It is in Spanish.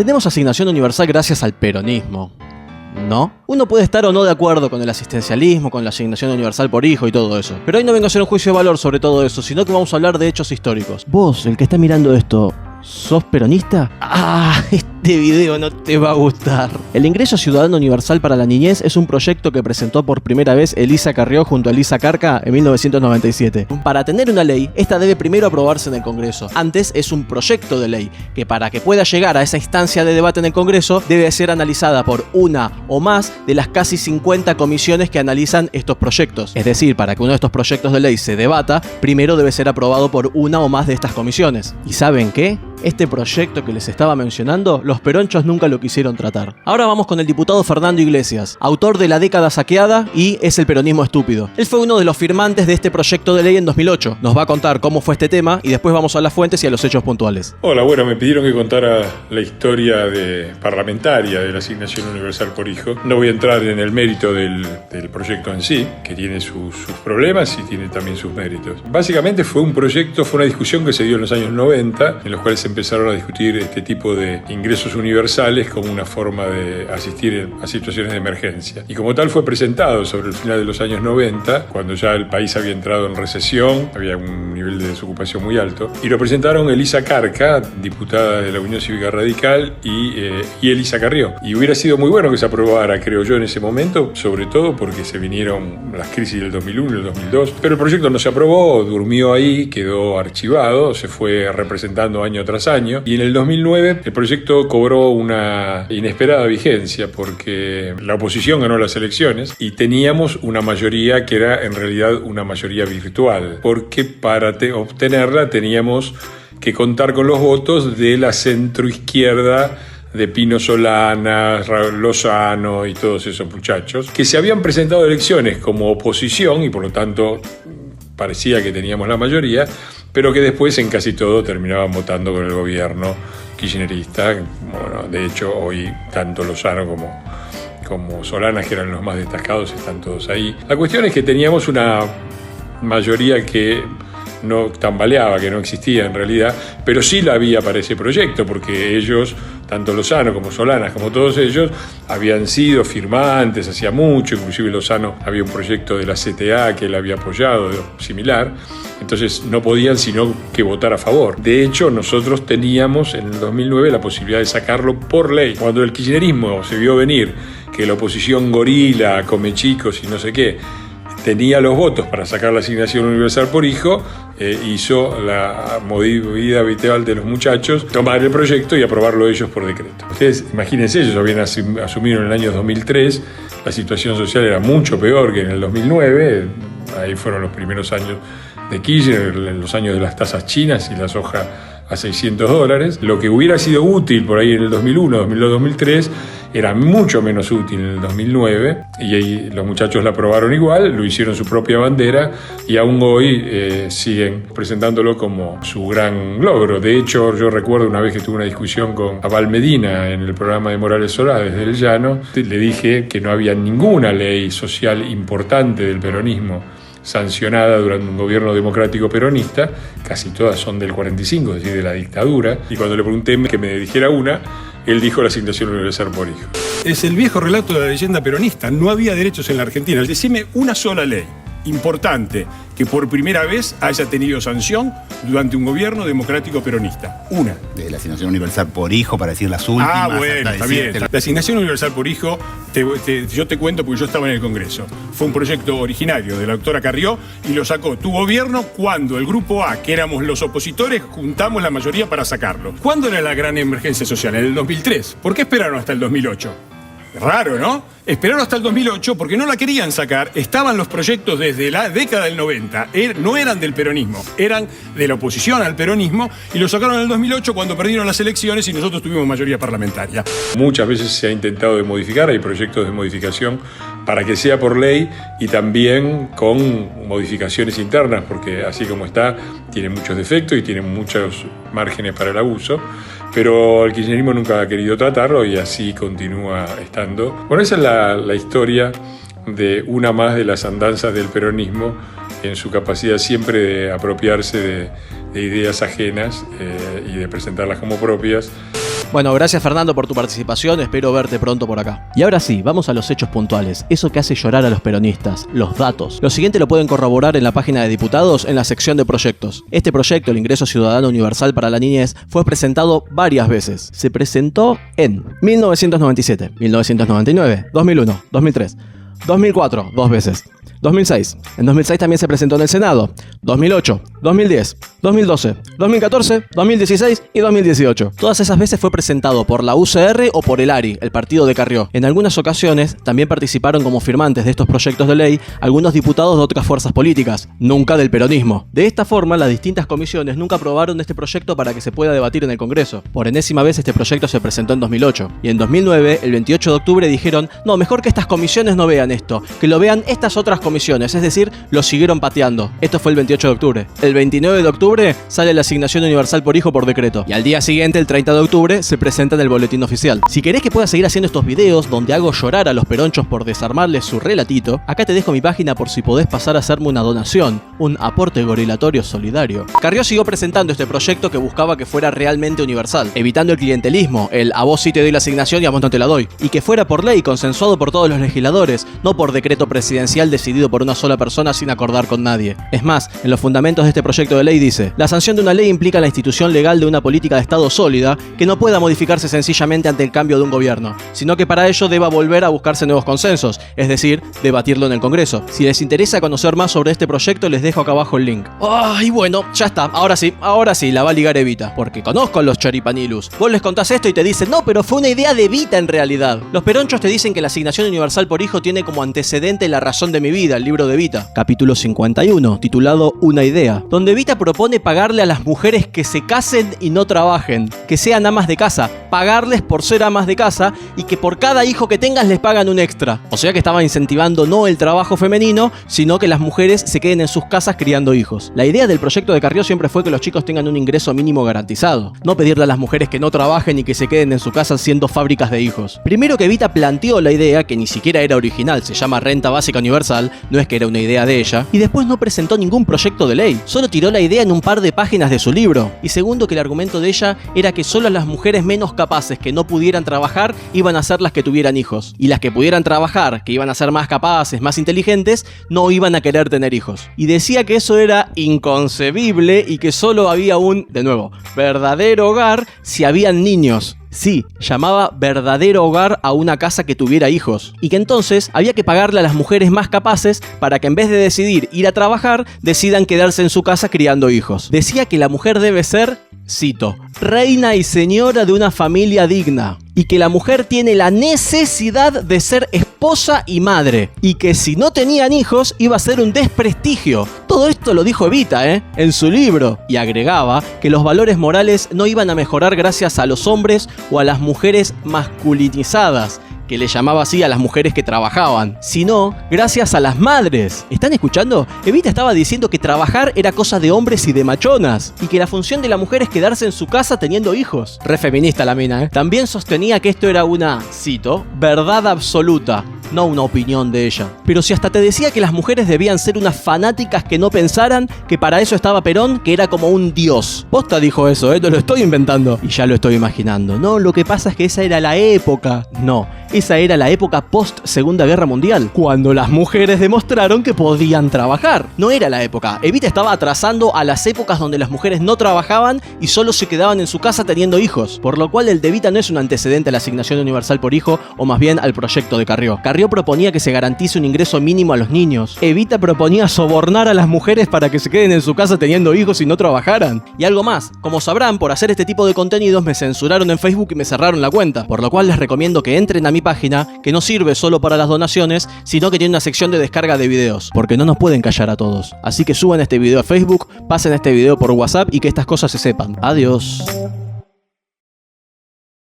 Tenemos asignación universal gracias al peronismo, ¿no? Uno puede estar o no de acuerdo con el asistencialismo, con la asignación universal por hijo y todo eso. Pero hoy no vengo a hacer un juicio de valor sobre todo eso, sino que vamos a hablar de hechos históricos. Vos, el que está mirando esto, ¿sos peronista? Este video no te va a gustar. El ingreso ciudadano universal para la niñez es un proyecto que presentó por primera vez Elisa Carrió junto a Elisa Carca en 1997. Para tener una ley, esta debe primero aprobarse en el Congreso. Antes es un proyecto de ley, que para que pueda llegar a esa instancia de debate en el Congreso, debe ser analizada por una o más de las casi 50 comisiones que analizan estos proyectos. Es decir, para que uno de estos proyectos de ley se debata, primero debe ser aprobado por una o más de estas comisiones. ¿Y saben qué? Este proyecto que les estaba mencionando, los peronchos nunca lo quisieron tratar. Ahora vamos con el diputado Fernando Iglesias, autor de La década saqueada y Es el peronismo estúpido. Él fue uno de los firmantes de este proyecto de ley en 2008. Nos va a contar cómo fue este tema y después vamos a las fuentes y a los hechos puntuales. Hola, bueno, me pidieron que contara la historia parlamentaria de la asignación universal por hijo. No voy a entrar en el mérito del proyecto en sí, que tiene sus problemas y tiene también sus méritos. Básicamente fue una discusión que se dio en los años 90, en los cuales se empezaron a discutir este tipo de ingresos universales como una forma de asistir a situaciones de emergencia. Y como tal fue presentado sobre el final de los años 90, cuando ya el país había entrado en recesión, había un nivel de desocupación muy alto, y lo presentaron Elisa Carca, diputada de la Unión Cívica Radical, y Elisa Carrió. Y hubiera sido muy bueno que se aprobara, creo yo, en ese momento, sobre todo porque se vinieron las crisis del 2001 y el 2002, pero el proyecto no se aprobó, durmió ahí, quedó archivado, se fue representando año tras año, y en el 2009 el proyecto cobró una inesperada vigencia porque la oposición ganó las elecciones y teníamos una mayoría que era en realidad una mayoría virtual, porque para obtenerla teníamos que contar con los votos de la centroizquierda de Pino Solanas, Raúl Lozano y todos esos muchachos que se habían presentado a elecciones como oposición y por lo tanto parecía que teníamos la mayoría, pero que después en casi todo terminaban votando con el gobierno kirchnerista. Bueno, de hecho hoy tanto Lozano como Solanas, que eran los más destacados, están todos ahí. La cuestión es que teníamos una mayoría que no tambaleaba, que no existía en realidad, pero sí la había para ese proyecto, porque ellos, tanto Lozano como Solanas, como todos ellos, habían sido firmantes hacía mucho, inclusive Lozano había un proyecto de la CTA que él había apoyado, similar, entonces no podían sino que votar a favor. De hecho, nosotros teníamos en el 2009 la posibilidad de sacarlo por ley. Cuando el kirchnerismo se vio venir, que la oposición gorila, come chicos y no sé qué, tenía los votos para sacar la asignación universal por hijo, hizo la movida habitual de los muchachos, tomar el proyecto y aprobarlo ellos por decreto. Ustedes imagínense, ellos habían asumido en el año 2003, la situación social era mucho peor que en el 2009, ahí fueron los primeros años de Kirchner, los años de las tasas chinas y la soja a $600. Lo que hubiera sido útil por ahí en el 2001, 2002, 2003, era mucho menos útil en el 2009 y ahí los muchachos la aprobaron igual, lo hicieron su propia bandera y aún hoy siguen presentándolo como su gran logro. De hecho, yo recuerdo una vez que tuve una discusión con Abal Medina en el programa de Morales Solá desde El Llano, le dije que no había ninguna ley social importante del peronismo sancionada durante un gobierno democrático peronista, casi todas son del 45, es decir, de la dictadura, y cuando le pregunté que me dijera una, él dijo la asignación universal por hijo. Es el viejo relato de la leyenda peronista, no había derechos en la Argentina. Decime una sola ley importante que por primera vez haya tenido sanción durante un gobierno democrático peronista. Una. De la asignación universal por hijo, para decir las últimas. Ah, bueno, está bien. La asignación universal por hijo, yo te cuento porque yo estaba en el Congreso. Fue un proyecto originario de la doctora Carrió y lo sacó tu gobierno cuando el Grupo A, que éramos los opositores, juntamos la mayoría para sacarlo. ¿Cuándo era la gran emergencia social? En el 2003. ¿Por qué esperaron hasta el 2008? Raro, ¿no? Esperaron hasta el 2008 porque no la querían sacar. Estaban los proyectos desde la década del 90. No eran del peronismo, eran de la oposición al peronismo y lo sacaron en el 2008 cuando perdieron las elecciones y nosotros tuvimos mayoría parlamentaria. Muchas veces se ha intentado de modificar, hay proyectos de modificación para que sea por ley y también con modificaciones internas, porque así como está, tiene muchos defectos y tiene muchos márgenes para el abuso. Pero el kirchnerismo nunca ha querido tratarlo y así continúa estando. Bueno, esa es la historia de una más de las andanzas del peronismo en su capacidad siempre de apropiarse de ideas ajenas y de presentarlas como propias. Bueno, gracias Fernando por tu participación, espero verte pronto por acá. Y ahora sí, vamos a los hechos puntuales, eso que hace llorar a los peronistas, los datos. Lo siguiente lo pueden corroborar en la página de diputados en la sección de proyectos. Este proyecto, el Ingreso Ciudadano Universal para la Niñez, fue presentado varias veces. Se presentó en 1997, 1999, 2001, 2003, 2004, 2 veces. 2006. En 2006 también se presentó en el Senado. 2008, 2010, 2012, 2014, 2016 y 2018. Todas esas veces fue presentado por la UCR o por el ARI, el partido de Carrió. En algunas ocasiones también participaron como firmantes de estos proyectos de ley algunos diputados de otras fuerzas políticas, nunca del peronismo. De esta forma, las distintas comisiones nunca aprobaron este proyecto para que se pueda debatir en el Congreso. Por enésima vez este proyecto se presentó en 2008. Y en 2009, el 28 de octubre, dijeron, no, mejor que estas comisiones no vean esto, que lo vean estas otras comisiones, es decir, lo siguieron pateando. Esto fue el 28 de octubre. El 29 de octubre sale la asignación universal por hijo por decreto. Y al día siguiente, el 30 de octubre, se presenta en el boletín oficial. Si querés que pueda seguir haciendo estos videos donde hago llorar a los peronchos por desarmarles su relatito, acá te dejo mi página por si podés pasar a hacerme una donación, un aporte gorilatorio solidario. Carrió siguió presentando este proyecto que buscaba que fuera realmente universal, evitando el clientelismo, el a vos sí te doy la asignación y a vos no te la doy, y que fuera por ley, consensuado por todos los legisladores, no por decreto presidencial decidido por una sola persona sin acordar con nadie. Es más, en los fundamentos de este proyecto de ley dice: la sanción de una ley implica la institución legal de una política de Estado sólida que no pueda modificarse sencillamente ante el cambio de un gobierno, sino que para ello deba volver a buscarse nuevos consensos, es decir, debatirlo en el Congreso. Si les interesa conocer más sobre este proyecto, les dejo acá abajo el link. Y bueno, ya está, ahora sí, la va a ligar Evita, porque conozco a los choripanilus. Vos les contás esto y te dicen, no, pero fue una idea de Evita en realidad. Los peronchos te dicen que la asignación universal por hijo tiene como antecedente La razón de mi vida, el libro de Evita, capítulo 51, titulado Una idea, donde Evita propone pagarle a las mujeres que se casen y no trabajen, que sean amas de casa, pagarles por ser amas de casa y que por cada hijo que tengas les pagan un extra. O sea que estaba incentivando no el trabajo femenino, sino que las mujeres se queden en sus casas criando hijos. La idea del proyecto de Carrió siempre fue que los chicos tengan un ingreso mínimo garantizado, no pedirle a las mujeres que no trabajen y que se queden en su casa siendo fábricas de hijos. Primero que Evita planteó la idea, que ni siquiera era original, se llama Renta Básica Universal, no es que era una idea de ella, y después no presentó ningún proyecto de ley, solo tiró la idea en un par de páginas de su libro. Y segundo, que el argumento de ella era que solo las mujeres menos capaces que no pudieran trabajar iban a ser las que tuvieran hijos, y las que pudieran trabajar, que iban a ser más capaces, más inteligentes, no iban a querer tener hijos. Y decía que eso era inconcebible y que solo había un, de nuevo, verdadero hogar si habían niños. Sí, llamaba verdadero hogar a una casa que tuviera hijos. Y que entonces había que pagarle a las mujeres más capaces para que en vez de decidir ir a trabajar, decidan quedarse en su casa criando hijos. Decía que la mujer debe ser, cito, reina y señora de una familia digna. Y que la mujer tiene la necesidad de ser esposa y madre. Y que si no tenían hijos iba a ser un desprestigio. Todo esto lo dijo Evita, en su libro. Y agregaba que los valores morales no iban a mejorar gracias a los hombres o a las mujeres masculinizadas, que le llamaba así a las mujeres que trabajaban, sino gracias a las madres. ¿Están escuchando? Evita estaba diciendo que trabajar era cosa de hombres y de machonas, y que la función de la mujer es quedarse en su casa teniendo hijos. Re feminista la mina, También sostenía que esto era una, cito, verdad absoluta, no una opinión de ella. Pero si hasta te decía que las mujeres debían ser unas fanáticas que no pensaran, que para eso estaba Perón, que era como un dios. Posta dijo eso, no lo estoy inventando. Y ya lo estoy imaginando. No, lo que pasa es que esa era la época. No, esa era la época post Segunda Guerra Mundial, cuando las mujeres demostraron que podían trabajar. No era la época. Evita estaba atrasando a las épocas donde las mujeres no trabajaban y solo se quedaban en su casa teniendo hijos. Por lo cual el de Evita no es un antecedente a la asignación universal por hijo, o más bien al proyecto de Carrió. Carrió proponía que se garantice un ingreso mínimo a los niños. Evita proponía sobornar a las mujeres para que se queden en su casa teniendo hijos y no trabajaran. Y algo más, como sabrán, por hacer este tipo de contenidos me censuraron en Facebook y me cerraron la cuenta, por lo cual les recomiendo que entren a mi página, que no sirve solo para las donaciones, sino que tiene una sección de descarga de videos, porque no nos pueden callar a todos. Así que suban este video a Facebook, pasen este video por WhatsApp y que estas cosas se sepan. Adiós.